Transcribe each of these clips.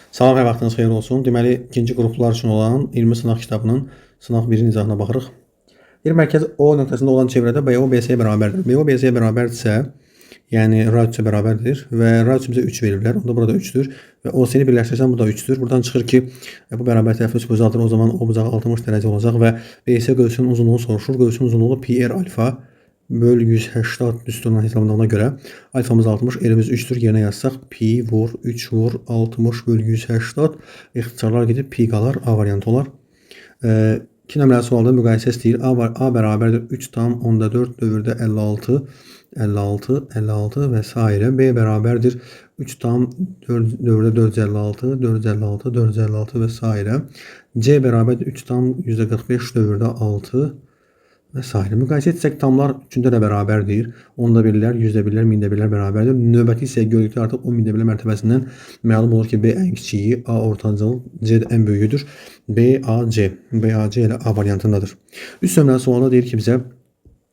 Salam və vaxtınız xeyir olsun. Deməli, ikinci qruplar üçün olan 20 sınaq kitabının sınaq 1-in izahına baxırıq. Bir mərkəz O nöqtəsində olan çevrədə BO BC-yə bərabərdir. BO BC-yə bərabərdirsə, yəni radiusə bərabərdir və radius bizə 3 veriblər. Onda burada 3-dür və OC-ni birləşdirsəm bu da 3-dür. Buradan çıxır ki, bu bərabər tərəfli 3 bucaqdır. O zaman o bucaq 60 dərəcə olacaq və BC qövsünün uzunluğunu soruşur. Qövsünün uzunluğu pi r alfa böl 180 düsturundan hesablandığına görə alfamız 60, r-imiz 3-dür. Yerinə yazsaq pi vur 3 vur 60 böl 180 ixtisarlar gedib pi qalar. A variantı olar. 2 nömrəli sualda müqayisə istəyir. A bərabərdir 3 tam onda 4 dövrdə 56 56 və s. B bərabərdir 3 tam 4 dövrdə 456 456 456 və s. C bərabərdir 3 tam %45 dövrdə 6 və s. Müqayisə etsək tamlar üçündə də bərabərdir. Onda birlər, yüzdə birlər, mində birlər bərabərdir. Növbəti hissəyə gördükdə artıq 10 mində birlər mərtəbəsindən məlum olur ki, B ən kiçiyi, A ortancıl, C də ən böyüyüdür. BAC ilə A variantındadır. Üst nömrəli sualda deyir ki, bizə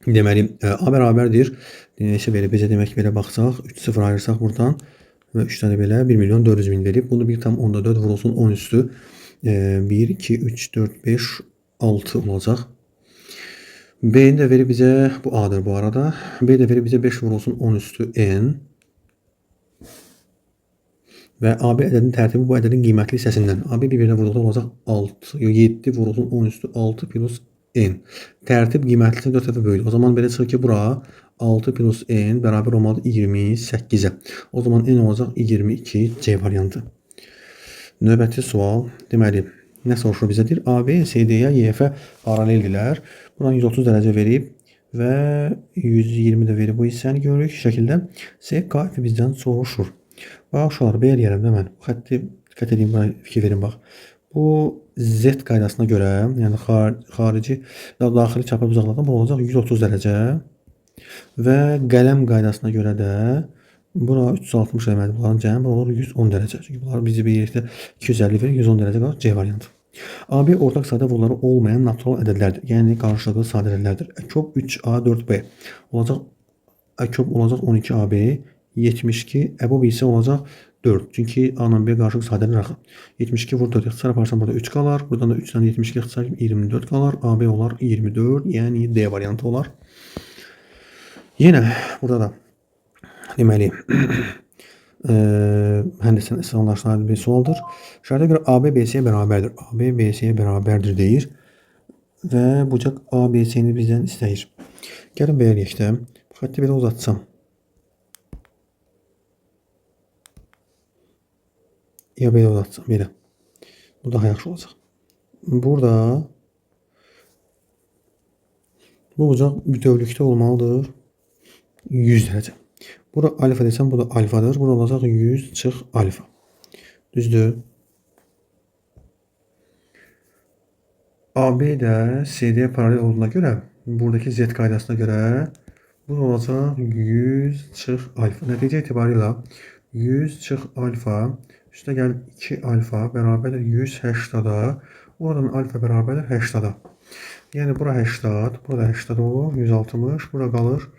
deməli A bərabərdir. Neçə verib bizə demək belə baxsaq, 3-0 ayırsaq buradan və 3 dənə belə 1.400.000 verib. Bunu 1 tam onda 4 vurulsun 10 üstü 1, 2, 3, 4, 5, 6 olacaq. B'ni də verib bizə, bu A'dır bu arada. B də verib bizə 5 vurulsun 10 üstü N. Və AB ədədinin tərtibi bu ədədin qiymətli hissəsindən. AB bir-birinə vurduqda olacaq 6, 7 vurulsun 10 üstü 6 plus N. Tərtib qiymətlisini 4 dəfə böyüdür. O zaman belə çıxır ki, bura 6 plus N bərabər olmalıdır 28-ə. O zaman N olacaq 22 C variantı. Növbəti sual, deməli, nə soruşur bizədir? AB, CD-yə, YF-ə paraleldirlər. Buradan 130 dərəcə verib və 120 də verib bu hissəni görürük şəkildə. C, KF bizdən soruşur. Bax, uşaqlar, B eləyərəm də mən. Bu xətti diqqət edin, fikir verin, bax. Bu Z qaydasına görə, yəni xarici, daxili çapı uzaqlıqdan bu olacaq 130 dərəcə və qələm qaydasına görə də bura 360 eləməlidir. Bunların cəmi olur 110 dərəcə. Çünki bunlar bizi bir yerdə 250 verir, 110 dərəcə qalır. C variantı. AB ortaq sadə vurulları olmayan natural ədədlərdir. Yəni qarşılıqlı sadələrdir. Əkob 3A4B olacaq. Əkob olacaq 12AB, 72, əbob isə olacaq 4. Çünki A ilə B qarşılıq sadələr axı. 72 vur 4 ixtisar yaparsan burada 3 qalar. Buradan da 3-dən 72 ixtisar 24 qalar. AB olar 24, yəni D variantı olar. Yenə burada da deməli həndəsən islamlaşdırılan bir sualdır. Şərtə görə AB BC-yə bərabərdir. AB BC-yə bərabərdir deyir və bucaq ABC-ni bizdən istəyir. Gəlin belə eləyək də. Bu xətti belə uzatsam. Ya belə uzatsam, belə. Bu daha yaxşı olacaq. Burada bu bucaq bütövlükdə olmalıdır 100 dərəcə. Bura alfa desəm, bu da alfadır. Bura olacaq 100 çıx alfa. Düzdür. AB də CD-yə paralel olduğuna görə, buradakı Z qaydasına görə bu olacaq 100 çıx alfa. Nəticə etibarilə 100 çıx alfa üstə gəl 2 alfa bərabərdir 180-a. Oradan alfa bərabərdir 80-a. Yəni bura 80, burada 80 olur, 160, bura qalır.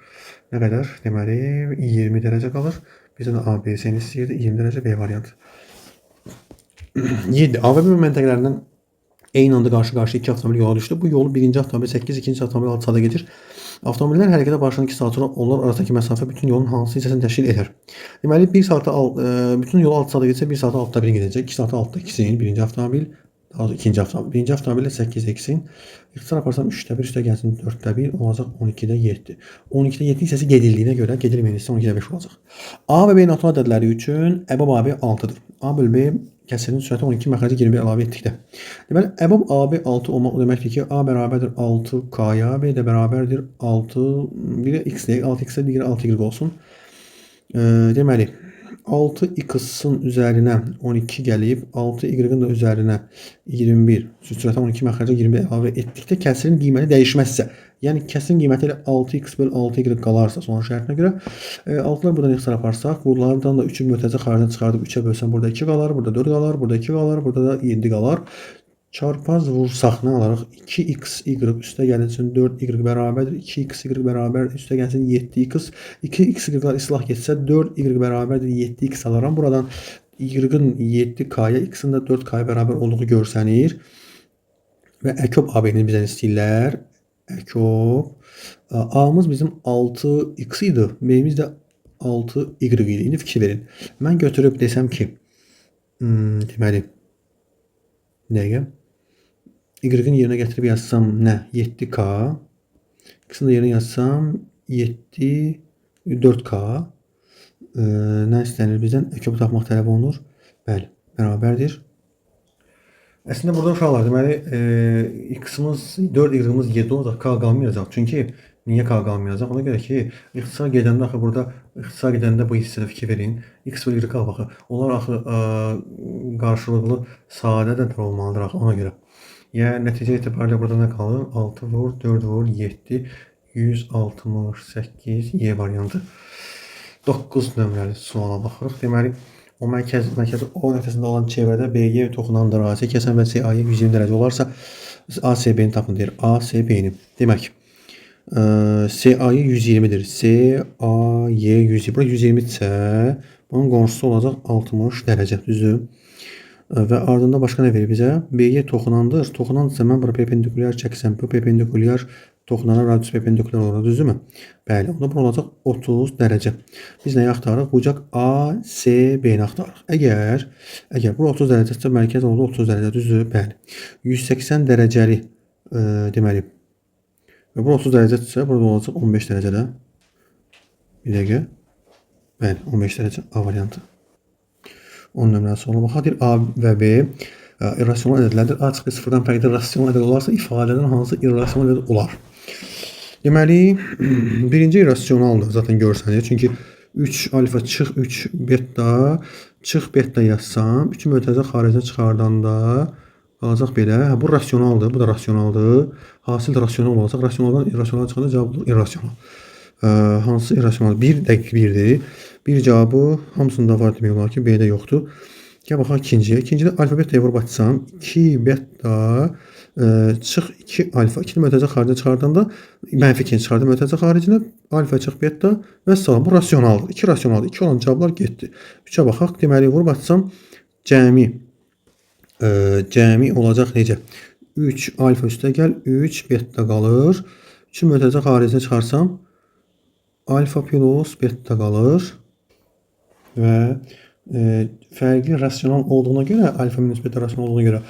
Nə qədər? Deməli, 20 dərəcə qalır. Bizdən ABC-ni istəyirdi, 20 dərəcə B variantı. 7. A və B məntəqələrindən eyni anda qarşı-qarşı 2 avtomobil yola düşdü. Bu yolu birinci avtomobil 8, ikinci avtomobil 6 saata gedir. Avtomobillər hərəkətə başlayan 2 saat sonra onlar arasındakı məsafə bütün yolun hansı hissəsini təşkil edər? Deməli, bütün yol 6 saata getsə 1 saata 6-da 1 gedəcək. 2 saata 6-da 2-sin birinci avtomobil, ikinci avtomobil. Birinci avtomobillə 8 eksin. İxtisar yaparsam 3-də 1, üstə gəlsin 4-də 1, olacaq 12-də 7. 12-də 7 hissəsi gedildiyinə görə gedilməyən hissə 12-də 5 olacaq. A və B natural ədədləri üçün əbob AB 6-dır. A böl B kəsirin sürəti 12, məxrəci 21 əlavə etdikdə. Deməli, əbob AB 6 olmaq o deməkdir ki, A bərabərdir 6K-ya, B də bərabərdir 6, biri X deyək, 6X-də digəri 6Y olsun. Deməli, 6x-ın üzərinə 12 gəlib, 6y-ın da üzərinə 21, sürətə 12 məxrəcə 21 əlavə etdikdə kəsirin qiyməti dəyişməzsə, yəni kəsirin qiyməti ilə 6x böl 6y qalarsa, son şərtinə görə 6-lar buradan ixtisar yaparsaq, buralardan da 3-ü mötərizə xaricdən çıxardıb 3-ə bölsən, burada 2 qalar, burada 4 qalar, burada 2 qalar, burada da 7 qalar. Çarpaz vursaq nə alarıq? 2xy üstə gəlsin 4y bərabərdir. 2xy bərabər üstə gəlsin 7x. 2xy islah getsə 4y bərabərdir 7x alaram. Buradan y-ın 7k-ya, x-in də 4k-ya bərabər olduğu görsənir. Və əkop AB-ni bizdən istəyirlər. Əkop. A-mız bizim 6x idi. B-miz də 6y idi. İndi fikir verin. Mən götürüb desəm ki, deməli, bir dəqiqə. Y-ın yerinə gətirib yazsam nə? 7k. X-in də yerinə yazsam 7, 4k. Nə istənir bizdən? Əkobu tapmaq tələb olunur. Bəli, bərabərdir. Əslində burada uşaqlar, deməli, x-imiz 4, y-imiz 7 olacaq, k qalmayacaq. Çünki niyə k qalmayacaq? Ona görə ki, ixtisar gedəndə axı burada ixtisar gedəndə bu hissədə fikir verin. X və y baxı. Onlar axı qarşılıqlı sadə ədədlər olmalıdır axı ona görə. Yəni nəticə etibarilə burada nə qalır? 6 vur 4 vur 7 168 y variantı. 9 nömrəli suala baxırıq. Deməli, o mərkəzi O nöqtəsində olan çevrədə BY toxunan ərazi kəsən və CA-ya 120 dərəcə olarsa ACB-ni tapın deyir. ACB-ni. Demək, CA-ya 120-dir. CA-ya 120. Bura 120-dirsə, bunun qonşusu olacaq 60 dərəcə. Düzdür? Və ardında başqa nə verir bizə? BY toxunandır. Toxunandırsa mən bura perpendikulyar çəksəm, bu perpendikulyar toxunana radius perpendikulyar olur, düzdürmü? Bəli, onda bu olacaq 30 dərəcə. Biz nəyi axtarırıq? Bucaq ACB-ni axtarırıq. Əgər bu 30 dərəcəsə mərkəz oldu 30 dərəcə, düzdür? Bəli. 180 dərəcəli deməli. Və bu 30 dərəcədirsə, burada olacaq 15 dərəcədə. Bir dəqiqə. Bəli, 15 dərəcə A variantı. 10 nömrəli suala baxaq. A və B irrasional ədədlərdir. A çıxı sıfırdan fərqli rasional ədəd olarsa ifadədən hansı irrasional ədəd olar? Deməli, birinci irrasionaldır zaten görsənir. Çünki 3 alfa çıx 3 beta çıx beta yazsam 3 mötərizə xaricə çıxardanda qalacaq belə. Bu rasionaldır, bu da rasionaldır. Hasil də rasional olacaq. Rasionaldan irrasional çıxanda cavab olur irrasional. Hansı irrasional? 1 dəqiq 1-dir. Bir cavabı hamısında var demək olar ki, B-də yoxdur. Gəl baxaq ikinciyə. İkincidə alfa beta'ya vurub açsam 2 beta çıx 2 alfa. 2 mötərizə xaricə çıxardanda mənfi 2 çıxardı mötərizə xaricinə alfa çıx beta və salam. Bu rasionaldır. 2 rasionaldır. 2 olan cavablar getdi. 3-ə baxaq. Deməli vurub açsam cəmi olacaq necə? 3 alfa üstə gəl 3 beta qalır. 3 mötərizə xaricinə çıxarsam alfa plus beta qalır. Və fərqli rasional olduğuna görə, alfa minus beta rasional olduğuna görə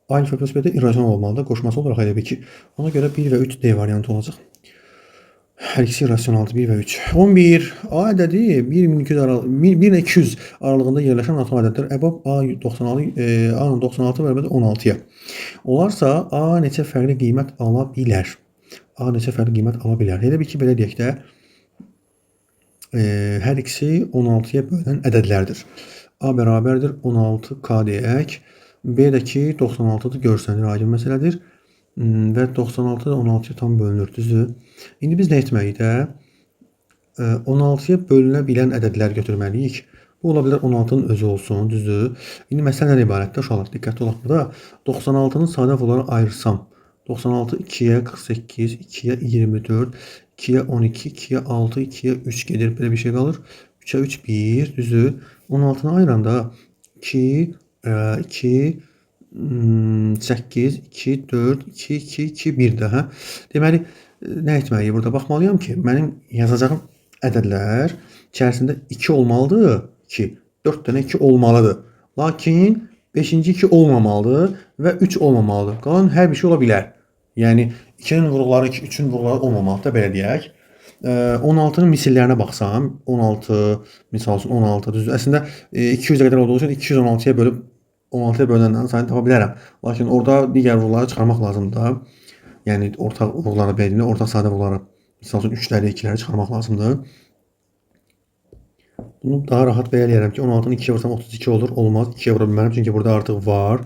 alfa plus beta irrasional olmalıdır. Qoşması olaraq elə bir ki. Ona görə 1 və 3 D variantı olacaq. Hər ikisi irrasionaldır 1 və 3. 11. A ədədi 1-200 aralığında yerləşən atom ədəddir. Əbab A-nın 96 bərabər 16-ya. Olarsa A neçə fərqli qiymət ala bilər? A neçə fərqli qiymət ala bilər? Elə bir ki, belə deyək də, hər ikisi 16-ya bölünən ədədlərdir. A bərabərdir 16K deyək. B də ki 96-dır görsənir, aydın məsələdir. Və 96 da 16-ya tam bölünür, düzdür? İndi biz nə etməliyik də? 16-ya bölünə bilən ədədlər götürməliyik. Bu ola bilər 16-nın özü olsun, düzdür? İndi məsələ nədən ibarətdir? Uşaqlar, diqqətli olaq burada. 96-nı sadə olaraq ayırsam. 96 2-yə 48, 2-yə 24, 2-yə 12, 2-yə 6, 2-yə 3 gedir. Belə bir şey qalır. 3-ə 3, 1, düzdür? 16-nı ayıranda 2, 2, 8, 2, 4, 2, 2, 2, 1 də. Hə? Deməli, nə etməliyim? Burada baxmalıyam ki, mənim yazacağım ədədlər içərisində 2 olmalıdır ki, 4 dənə 2 olmalıdır. Lakin 5-ci 2 olmamalıdır və 3 olmamalıdır. Qalan hər bir şey ola bilər. Yəni, 2-nin vurğuları 2, 3-ün vurğuları olmamalıdır, belə deyək. 16-nın misillərinə baxsam, 16, misal üçün 16, düzdür. Əslində, 200-ə qədər olduğu üçün 216-ya bölüb 16-ya bölünəndən sayını tapa bilərəm. Lakin orada digər vurğuları çıxarmaq lazımdır. Yəni, ortaq vurğuları belirli, ortaq sadə vurğuları, misal üçün 3-ləri, 2-ləri çıxarmaq lazımdır. Bunu daha rahat belə eləyərəm ki, 16-nı 2-yə vursam 32 olur, olmaz. 2-yə vura bilmərəm, çünki burada artıq var.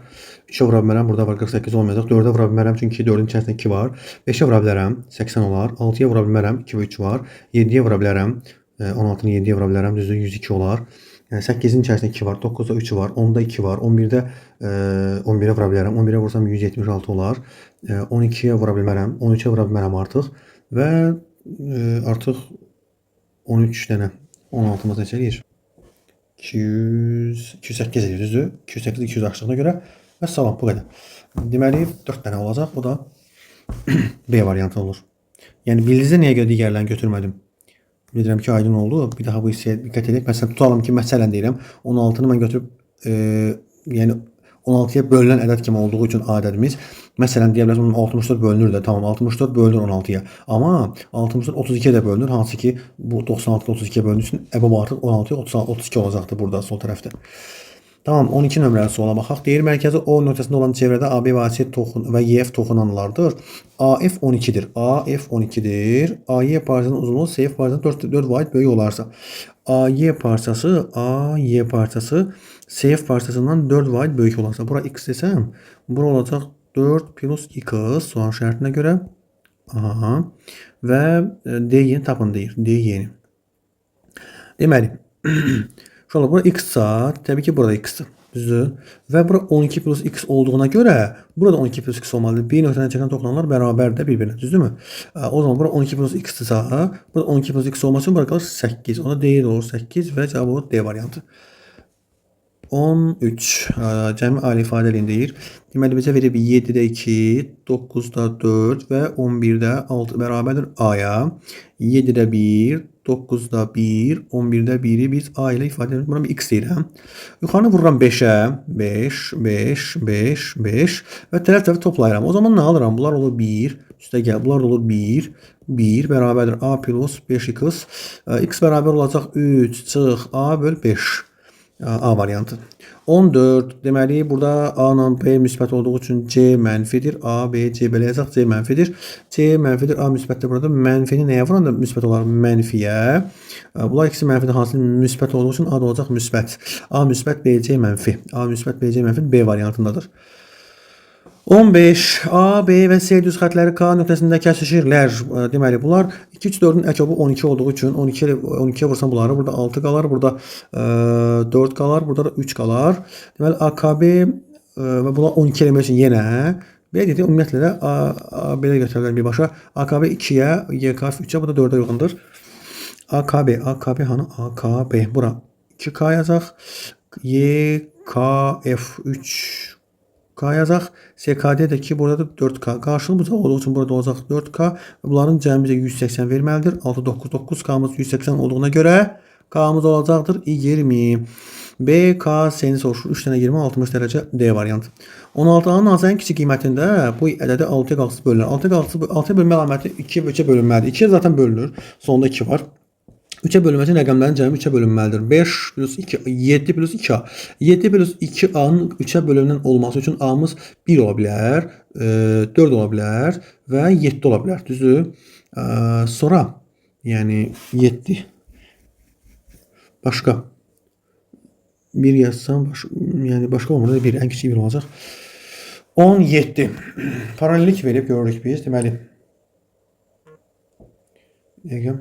3-ə vura bilmərəm, burada var 48 olmayacaq. 4-ə vura bilmərəm, çünki 4-ün içərisində 2 var. 5-ə vura bilərəm, 80 olar. 6-ya vura bilmərəm, 2 və 3 var. 7-yə vura bilərəm, 16-nı 7-yə vura bilərəm, düzdür, 102 olar. 8-in içərisində 2 var, 9-da 3 var, 10-da 2 var, 11-də 11-ə vura bilərəm. 11-ə vursam 176 olar. 12-yə vura bilmərəm, 13-ə vura bilmərəm artıq. Və artıq 13 dənə 16-mız neçə eləyir? 200, 208 edir düzdür. 208, 200 açdığına görə və salam bu qədər. Deməli 4 dənə olacaq. Bu da B variantı olur. Yəni bildinizdə niyə görə digərlərini götürmədim? Bilirəm ki, aydın oldu. Bir daha bu hissəyə diqqət edək. Məsələn, tutalım ki, məsələn deyirəm, 16-nı mən götürüb yəni 16-ya bölünən ədəd kimi olduğu üçün A ədədimiz. Məsələn, deyə bilərsiniz 64 bölünür də. Tamam, 64 bölünür 16-ya. Amma 64 32-yə də bölünür. Hansı ki, bu 96 32-yə bölündüyü üçün əbəb artıq 16-ya 32 olacaqdır burada sol tərəfdə. Tamam, 12 nömrəli suala baxaq. Deyir, mərkəzi O nöqtəsində olan çevrədə AB vasitə toxun və YF toxunanlardır. AF 12-dir. AF 12-dir. AY parçasının uzunluğu CF parçasının 4 vaid böyük olarsa. AY parçası CF parçasından 4 vaid böyük olarsa. Bura x desəm, bura olacaq 4 plus x soğan şərtinə görə. Aha. Və D-yeni tapın deyir. D-yeni. Deməli, şöyle bura x-sa, təbii ki burada x-dir. Düzdür. Və bura 12 plus x olduğuna görə burada 12 plus x olmalıdır. Bir nöqtədən çəkilən toxunanlar bərabərdir bir-birinə. Düzdürmü? O zaman bura 12 plus x-dirsə, burada 12 plus x olması üçün bura qalır 8. Ona D olur 8 və cavab olur D variantı. 13. Cəmi ali ifadəliyini deyir. Deməli bizə verib 7-də 2, 9-da 4 və 11-də 6 bərabərdir A-ya. 7-də 1, 9-da 1, 11-də 1-i biz A ilə ifadə edirik. Buna bir x deyirəm. Yuxarını vururam 5-ə. 5, 5, 5, 5 və tərəf-tərəfi toplayıram. O zaman nə alıram? Bunlar olur 1. Üstə gəl. Bunlar olur 1. 1 bərabərdir A plus 5x. X bərabər olacaq 3 çıx A böl 5. A variantı. 14. Deməli, burada A ilə B müsbət olduğu üçün C mənfidir. A, B, C belə yazaq. C mənfidir. C mənfidir. A müsbətdir. Burada mənfini nəyə vuranda müsbət olar? Mənfiyə. Bunlar ikisi mənfidir. Hansı müsbət olduğu üçün A da olacaq müsbət. A müsbət, B, C mənfi. A müsbət, B, C mənfi B variantındadır. 15. A, B və C düz xətləri K nöqtəsində kəsişirlər. Deməli, bunlar 2, 3, 4-ün əkobu 12 olduğu üçün 12'ye vursam bunları burada 6 qalar, burada 4 qalar, burada da 3 qalar. Deməli, AKB və bunlar 12 eləmək üçün yenə belə dedik, ümumiyyətlə də belə götürürlər birbaşa. AKB 2-yə, YKF 3-ə, bu da 4-ə uyğundur. AKB hanı? AKB. Bura 2K yazaq. YKF 3 K yazaq. SKD də ki, burada da 4K. Qarşılığı bucaq olduğu üçün burada olacaq 4K. Bunların cəmi bizə 180 verməlidir. 6, 9, 9. K'mız 180 olduğuna görə K'mız olacaqdır 20. B, K, S'ni soruşur. 3 dənə 20, 60 dərəcə D variantı. 16-nın azən kiçik qiymətində bu ədədi 6-ya qalxsız bölünür. 6-ya bölünmə əlaməti 2-yə 3-ə bölünməlidir. 2-yə zaten bölünür. Sonunda 2 var. 3'e bölünməsi rəqəmlərin cəmi 3'e bölünməlidir. 5 plus 2, 7 plus 2A. 7 plus 2A'nın 3'e bölünən olması üçün A'mız 1 ola bilər, 4 ola bilər və 7 ola bilər. Düzdür? Sonra, yəni 7. Başqa. 1 yazsam, yəni başqa olmadı. 1, ən kiçik 1 olacaq. 17. Paralellik verib görürük biz. Deməli. Deyəcəm.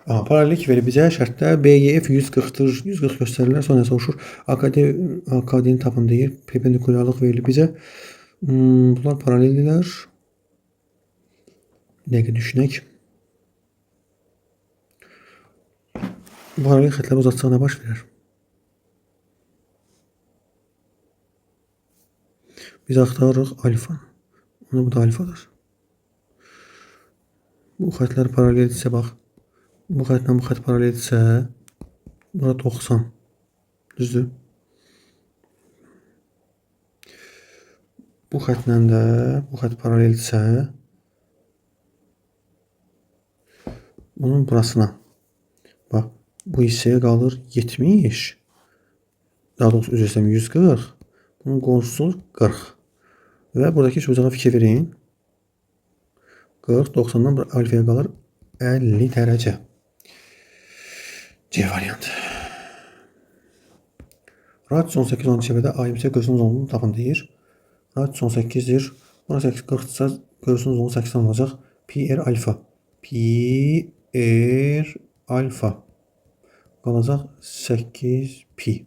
Paralellik verib bizə şərtdə BYF 140-dır. 140 göstərirlər. Sonra soruşur. AKD-ni tapın deyir. Perpendikularlıq verilib bizə. Bunlar paraleldirlər. Dəqiqə düşünək. Paralel xətləri uzatsaq nə baş verir? Biz axtarırıq alfa. Bu da alfadır. Bu xətlər paraleldirsə bax. Bu xətlə bu xət paraleldirsə, bura 90. Düzdür? Bu xətlə də bu xət paraleldirsə, bunun burasına, bax, bu hissəyə qalır 70. Daha doğrusu üzr istəyirəm 140. Bunun qonşusu 40. Və buradakı çocuğa fikir verin. 40, 90-dan alfaya qalır 50 dərəcə. C variantı. Radius 18 olan çevrədə A20 görsünün uzunluğunu tapın deyir. Radius 18'dir. Buna 40-sa görsünün uzunluğu 80 olacaq. Pi r alfa. Pi r alfa. Qalacaq 8 pi.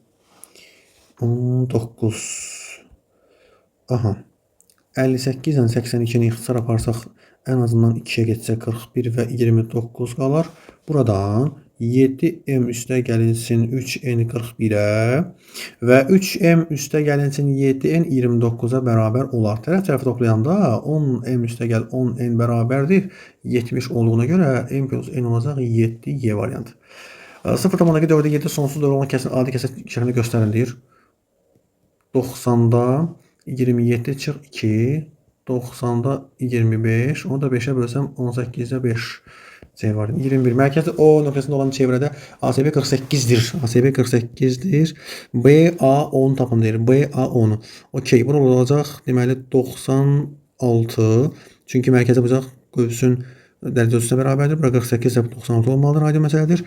19. Aha. 58-dən 82-ni ixtisar aparsaq En azından 2'ye geçsə 41 və 29 qalır. Buradan 7m üstə gəlinsin 3n 41'ə və 3m üstə gəlinsin 7n 29'a bərabər olar. Tərəf toplayanda 10m üstə gəl 10n bərabərdir 70 olduğuna görə m plus n olacaq 7y variantı. 0,4'e 7 sonsuz doğru olan kəsin adi kəsət şəklində göstərilir. 90'da 27 çıx 2, 90'da 25, onu da 5'e bölsəm 18'də 5 C var. 21. Mərkəzi O nöqtəsində olan çevrədə ASB 48'dir. ASB 48'dir. BA 10 tapın deyir. BA 10. Okey. Bura olacaq. Deməli 96. Çünki mərkəzi bucaq qövsün dərəcə ölçüsünə bərabərdir. Bura 48 və 96 olmalıdır. Aydın məsələdir.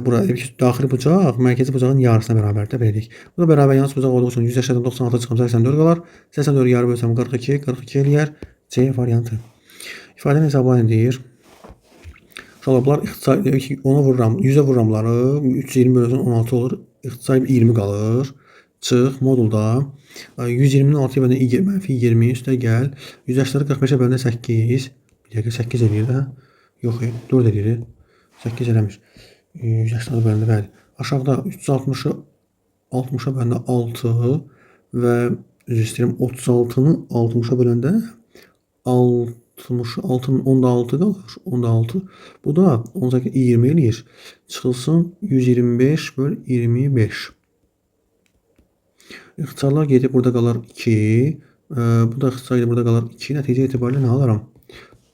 Bura daxili bucaq mərkəzi bucağın yarısına bərabərdir. Belə deyək. Bu da bərabər yalnız bucaq olduğu üçün 180'dən 96 çıxım 84 qalar. 84 yarı bölsəm 42, 42 eləyər. C variantı. İfadəni hesablayın deyir. Şalablar ixtisai 10'a vururam, 100'e vururamları 320 bölünsün 16 olur. İxtisai 20 qalır. Çıx modulda 120'nin 6'ya bölündə -20 üstə gəl. 180'ı 45'e bölündə 8. Bir dəqiqə 8 eləyir də. Yox, 4 eləyir. 8 eləmir. 180'ı bölündə bəli. Aşağıda 360'ı 60'a bölündə 6 və üzr istəyirəm 36'nı 60'a böləndə 66'nın 10'da 6 qalır. 10'da 6. Bu da 18 20 eləyir. Çıxılsın 125 böl 25. İxtisarlar gedib burada qalar 2. Bu da ixtisar gedib burada qalar 2. Nəticə etibarilə nə alaram?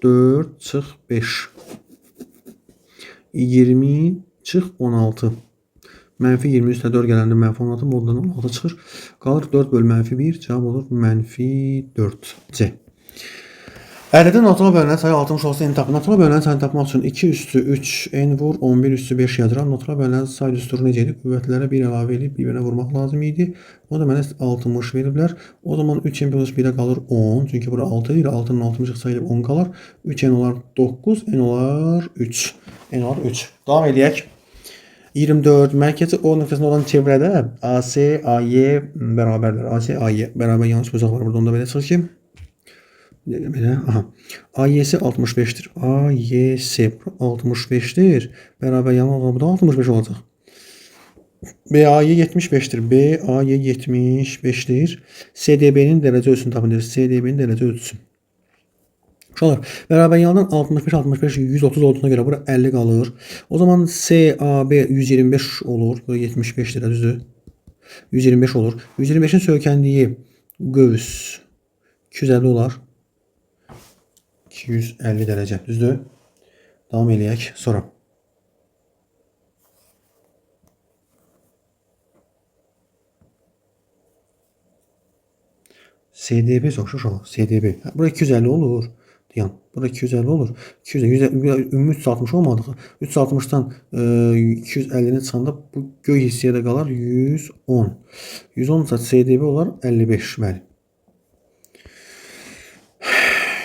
4 çıx 5. 20 çıx 16. Mənfi 20 üstə 4 gələndə mənfi 16 moddan 16 çıxır. Qalır 4 böl mənfi 1. Cavab olur mənfi 4. C. Ədədin natural bölünən sayı 60 olsa n tapın. Natural bölünən sayını tapmaq üçün 2 üstü 3 n vur 11 üstü 5 yazıram. Natural bölünən sayı düsturu necə idi? Qüvvətlərə 1 əlavə edib bir-birinə vurmaq lazım idi. O da mənə 60 veriblər. O zaman 3n plus 1'ə qalır 10. Çünki bura 6 deyil. 6'nın 60 çıxsa 10 qalar. 3n olar 9, n olar 3. N olar 3. Davam edək. 24. Mərkəzi O nöqtəsində olan çevrədə AC, AY bərabərdir. AC, AY bərabər yanlış buzaq var. Burada onda belə çıxır ki. Belə, aha. AY'si 65'dir. AY'si 65'dir. Bərabər yanı olan bu da 65 olacaq. BAY 75'dir. BAY 75'dir. SDB'nin dərəcə ölçüsünü tapın deyir. SDB'nin dərəcə ölçüsü. Uşaqlar, bərabər yandan 65 130 olduğuna görə bura 50 qalır. O zaman CAB 125 olur. Bu 75'dir, düzdür? 125 olur. 125'in söykəndiyi qövs 250 olar. 250 dərəcə, düzdür? Davam eləyək sonra. SDB soruşur. SDB. Bura 250 olur. Deyən. Bura 250 olur. 250 ümumi 360 olmadığı. 360'dan 250'nin çıxanda bu göy hissəyə də qalar 110. 110 ise SDB olar 55 bəli.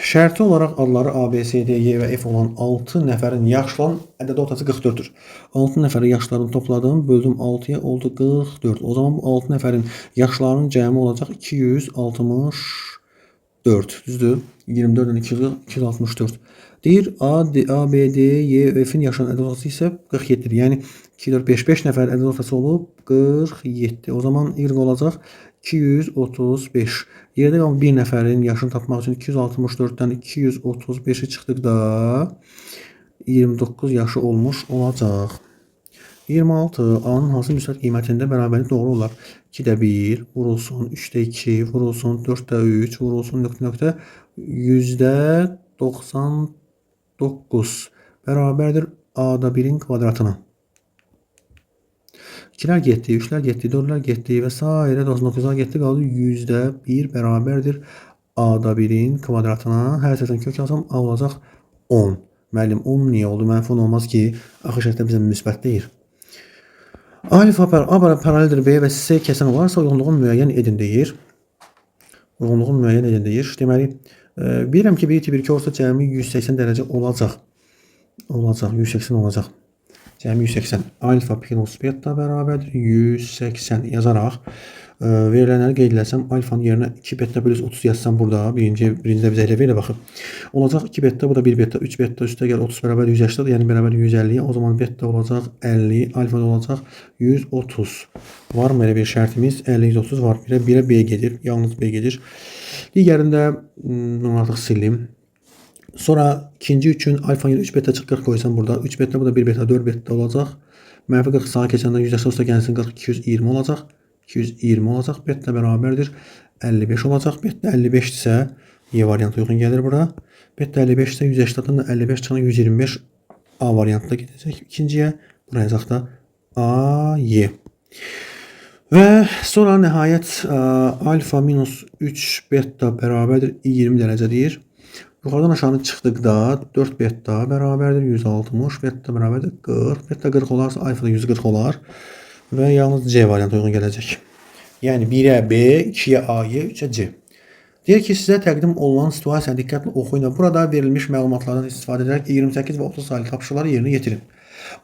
Şərti olaraq adları A, B, C, D, Y və F olan 6 nəfərin yaşlarının ədədi ortası 44'dür. 6 nəfərin yaşlarını topladım, böldüm 6'ya oldu 44. O zaman bu 6 nəfərin yaşlarının cəmi olacaq 264. Düzdür? 24'dən 264. Deyir A, B, D, Y və F'in yaşlarının ədədi ortası isə 47'dir. Yəni 2, 4, 5, 5 nəfər ədədi ortası olub 47. O zaman Y olacaq 235. Yerdə qalan bir nəfərin yaşını tapmaq üçün 264'dən 235'i çıxdıqda 29 yaşı olmuş olacaq. 26. A'nın hansı müsbət qiymətində bərabərlik doğru olar? 2'də 1 vurulsun, 3'də 2 vurulsun, 4'də 3 vurulsun, nöqtə %99 bərabərdir A'da 1'in kvadratına. 2'lər getdi, 3'lər getdi, 4'lər getdi və s. 99'lar getdi, qaldı %1 bərabərdir A'da 1'in kvadratına. Hər səsən kök alsam A olacaq 10. Müəllim 10 niyə oldu? Mənfi 10 olmaz ki, axı şərtdə bizə müsbət deyir. Alfa paraleldir B və C kəsən olarsa uyğunluğun müəyyən edin deyir. Uyğunluğun müəyyən edin deyir. Deməli, bilirəm ki, 1, 2, 1, 2 olsa cəmi 180 dərəcə olacaq. 180 olacaq. Cəmi 180. Alfa pi nus beta bərabərdir 180 yazaraq. Verilənləri qeyd etsəm, alfanın yerinə 2 beta plus 30 yazsam burada birincidə bizə elə verir baxın. Olacaq 2 beta, bu da 1 beta, 3 beta üstə gəl 30 bərabər 180-dir, yəni bərabər 150-yə. O zaman beta olacaq 50, alfa da olacaq 130. Varmı elə bir şərtimiz? 50 130 var. Birə B gedir, yalnız B gedir. Digərində bunu artıq sildim. Sonra ikinci üçün alfa 3 beta çıx 40 qoysam burada 3 beta, bu da 1 beta 4 beta olacaq. Mənfi 40 sağa keçəndə 180 üstə gəlsin 40 220 olacaq. 220 olacaq. Beta bərabərdir 55 olacaq. Beta 55 isə Y variantı uyğun gəlir bura. Beta 55 isə 180-dan 55 çıxan 125 A variantında gedəcək ikinciyə. Buraya yazaq da A, Y. Və sonra nəhayət alfa minus 3 beta bərabərdir 20 dərəcədir. Yuxarıdan aşağı çıxdıqda 4 beta bərabərdir 160, beta bərabərdir 40. Beta 40 olarsa alfa da 140 olar və yalnız C variantı uyğun gələcək. Yəni 1-ə B, 2-yə A, Y, 3-ə C. Deyir ki, sizə təqdim olunan situasiyanı diqqətlə oxuyun. Burada verilmiş məlumatlardan istifadə edərək 28 və 30 saylı tapşırıqları yerinə yetirin.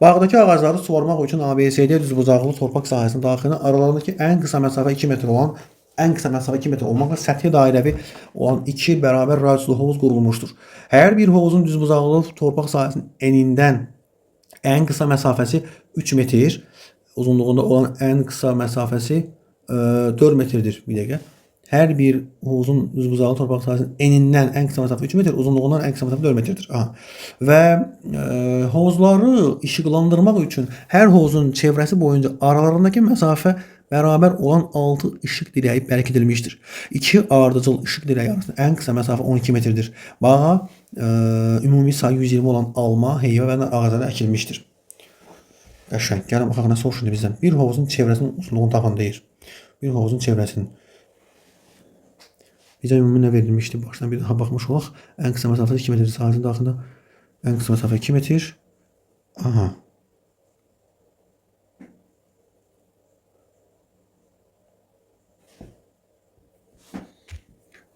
Bağdakı ağacları suvarmaq üçün ABCD düzbucaqlı torpaq sahəsinin daxilində aralarındakı ən qısa məsafə 2 metr olan olmaqla səthi dairəvi olan 2 bərabər radiuslu hovuz qurulmuşdur. Hər bir hovuzun düzbucaqlı torpaq sahəsinin enindən ən qısa məsafəsi 3 metr, uzunluğunda olan ən qısa məsafəsi 4 metrdir. Bir dəqiqə. Hər bir hovuzun düzbucaqlı torpaq sahəsinin enindən ən qısa məsafə 3 metr, uzunluğundan ən qısa məsafə 4 metrdir. Və hovuzları işıqlandırmaq üçün hər hovuzun çevrəsi boyunca aralarındakı məsafə bərabər olan 6 işıq dirəyi bərkidilmişdir. 2 ardıcıl işıq dirəyi arasında ən qısa məsafə 12 metrdir. Bağa ümumi sayı 120 olan alma, heyvə və ağacları əkilmişdir. Qəşəng. Gəlin baxaq nə soruşur bizdən. Bir hovuzun çevrəsinin uzunluğunu tapın deyir. Bir hovuzun çevrəsinin. Bizə ümumi nə verilmişdi? Başdan bir daha baxmış olaq. Ən qısa məsafə 2 metrdir. Sahənin daxilində ən qısa məsafə 2 metr. Aha.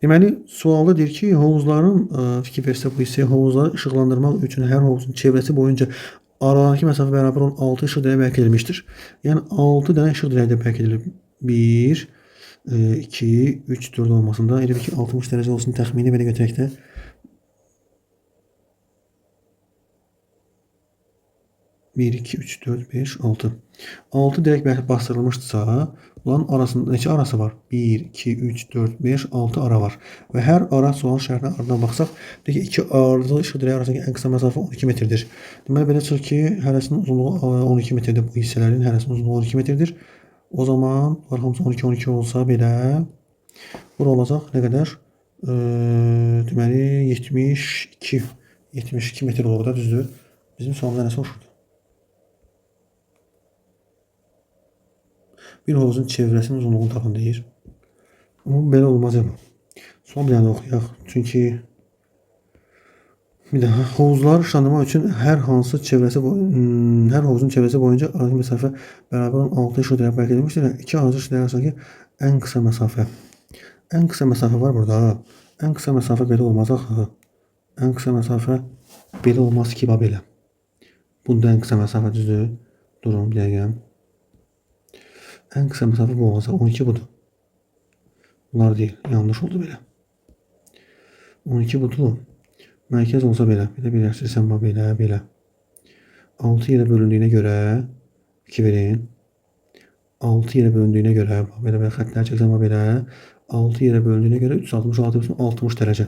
Deməli, sualda deyir ki, hovuzların fikir versə bu hissəyə hovuzları işıqlandırmaq üçün hər hovuzun çevrəsi boyunca aralarındakı məsafə bərabər olan 6 işıq dirəyi bərk edilmişdir. Yəni 6 dənə işıq dirəyi də bərk edilir. 1, 2, 3, 4 olmasında. Elə bir ki 60 dərəcə olsun, təxmini belə götürək də. 1, 2, 3, 4, 5, 6. 6 dirək bastırılmışdırsa, bunların arasında neçə arası var? 1, 2, 3, 4, 5, 6 ara var. Və hər ara sual şərtinə ardından baxsaq, deyək ki, 2 ardıcıl işıq dirəyi arasındakı ən qısa məsafə 12 metrdir. Deməli, belə çıxır ki, hərəsinin uzunluğu 12 metrdir. Bu hissələrin hərəsinin uzunluğu 12 metrdir. O zaman, bunlar hamısı 12 olsa belə, bura olacaq nə qədər? Deməli, 72 metr olur da, düzdür. Bizim sualımızda nə soruşurdu? Bir hovuzun çevrəsinin uzunluğunu tapın deyir. Amma belə olmaz yəni. Son bir dənə oxuyaq. Çünki bir daha hovuzlar işıqlandırmaq üçün hər hovuzun çevrəsi boyunca aradakı məsafə bərabər olan 6 işıq dirəyi bərk edilmişdir. 2 ardıcıl işıq dirəyi arasındakı ən qısa məsafə. Ən qısa məsafə var burada. Ən qısa məsafə belə olmaz axı. Ən qısa məsafə belə olmaz ki, belə. Bunda ən qısa məsafə düzdür. Durun bir dəqiqə. Ən qısa məsafə bu olacaq. 12 budur. Bunlar deyil. Yanlış oldu belə. 12 budur. Mərkəz olsa belə. Belə birləşdirsəm belə. 6 yerə bölündüyünə görə 2 verin. 6 yerə bölündüyünə görə belə xəttlər çəksəm belə. 6 yerə bölündüyünə görə 366 60 dərəcə.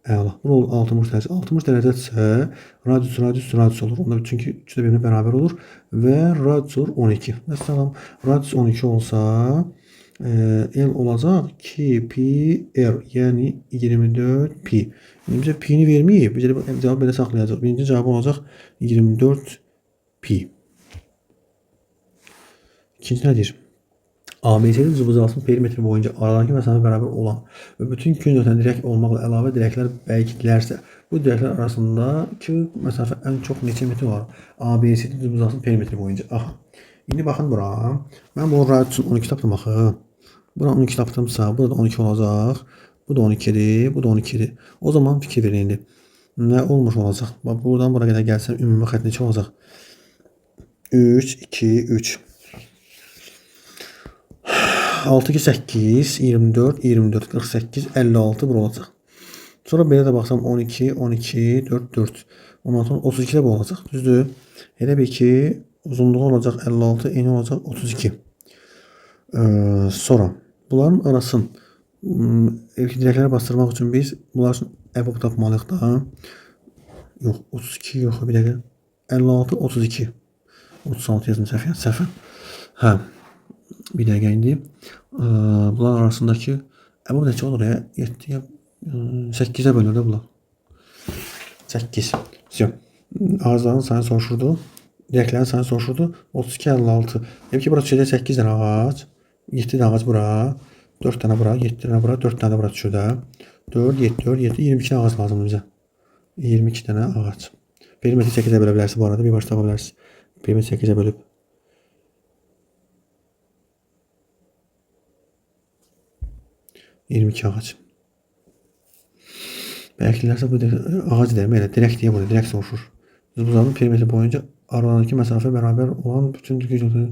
Əla. Bu 60 dərəcə. 60 dərəcədirsə radius olur. Onda çünki 3 də birbirine bərabər olur və radius olur 12. Məsələn, radius 12 olsa L olacaq 2 pi r, yəni 24 pi. Bizə pi-ni verməyib. Biz cavabı belə saxlayacaq. Birinci cavabı olacaq 24 pi. İkinci nədir? ABC'nin düzbucaqlısının perimetri boyunca aralarındakı məsafə bərabər olan və bütün gün ötən dirək olmaqla əlavə dirəklər bərkidilərsə, bu dirəklər arasındakı məsafə ən çox neçə metr olar? ABC'nin düzbucaqlısının perimetri boyunca. Aha. İndi baxın bura. Mən bunu radiusun 12 tapdım axı. Bura 12 tapdımsa, burada da 12 olacaq. Bu da 12'dir, bu da 12'dir. O zaman fikir verin indi. Nə olmuş olacaq? Buradan bura qədər gəlsəm ümumi xətt neçə olacaq? 3, 2, 3. 6 2 8 24 24 48 56 bura olacaq. Sonra belə də baxsam 12 12 4 4 16 32 də bu olacaq. Düzdür? Elə bil ki uzunluğu olacaq 56 eni olacaq 32. Sonra bunların arasını ilk dirəklərə bastırmaq üçün biz bunlar üçün əbab tapmalıyıq da. Yox 32 yox bir dəqiqə. 56 32 36 yazın səhvən. Hə. Bir dəqiqə indi. Bunlar arasındakı əbab neçə olur ya? 7-yə 8'e bölür də bunlar. 8. Ağızların sayını soruşurdu. Dirəklərin sayını soruşurdu. 32 56. Demek ki bura düşəcək 8 dənə ağac. 7 dənə ağac bura. 4 dənə bura, 7 dənə bura, 4 dənə bura düşür də. 4 7 4 7 22 dənə ağac lazımdır bizə. 22 dənə ağac. 1 metr 8'e bölə bilərsiniz bu arada. Bir baş tapa bilərsiniz. 1 metr 8'e bölüb 22 ağac. Bəlkələrsə bu ağac deyil, elə dirək deyə burada dirək soruşur. Uzunluğun perimetri boyunca aralarındakı məsafə bərabər olan bütün düzgün.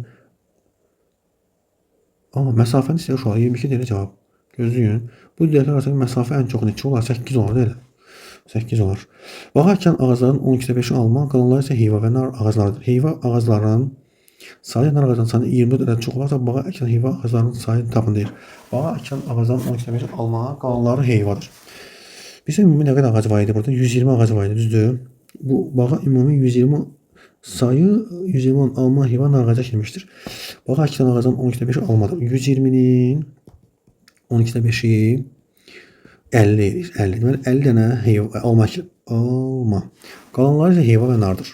Amma məsafəni istəyir uşaq 22 deyil cavab. Gözləyin. Bu dirəklər arasındakı məsafə ən çox neçə olar? 8 olar deyil. 8 olar. Baxarkən ağacların 12'də 5'i alman, qalanları isə heyva və nar ağaclarıdır. Heyva ağaclarının sayı nar ağaclarının sayı 24 ədəd çox olarsa bağa əkən heyva ağaclarının sayı tapın deyir. Bağa əkən ağacların 12'də 5'i alman, qalanları heyvadır. Bizim ümumi nə qədər ağac var idi burada? 120 ağac var idi, düzdür? Bu bağa ümumi 120 sayı 120 alma heyvan ağaca girmiştir. Bağa əkilən ağacın 12'də 5'i almadır. 120'nin 12'də 5'i 50 edir. 50. Deməli 50 dənə heyva alma əkilib. Alma. Qalanları isə heyva və nardır.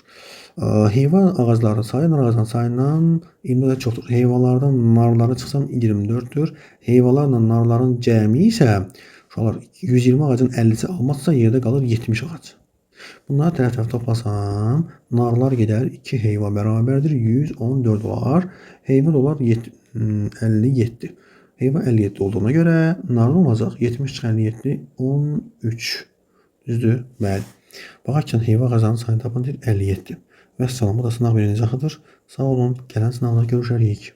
Heyvan ağacları sayı nar ağacının sayından 24 çoxdur. Heyvalardan narları çıxsan 24'dür. Heyvalarla narların cəmi isə uşaqlar 120 ağacın 50'si almazsa yerdə qalır 70 ağac. Bunları tərəf toplasam narlar gedər 2 heyva bərabərdir 114 olar. Heyva olar 57. Heyva 57 olduğuna görə narın olacaq 70 - 57 13. Düzdür? Bəli. Baxarkən heyva ağaclarının sayını tapın deyir 57. Vəssalam, bu da sınaq birinci axıdır. Sağ olun, gələn sınavda görüşərik.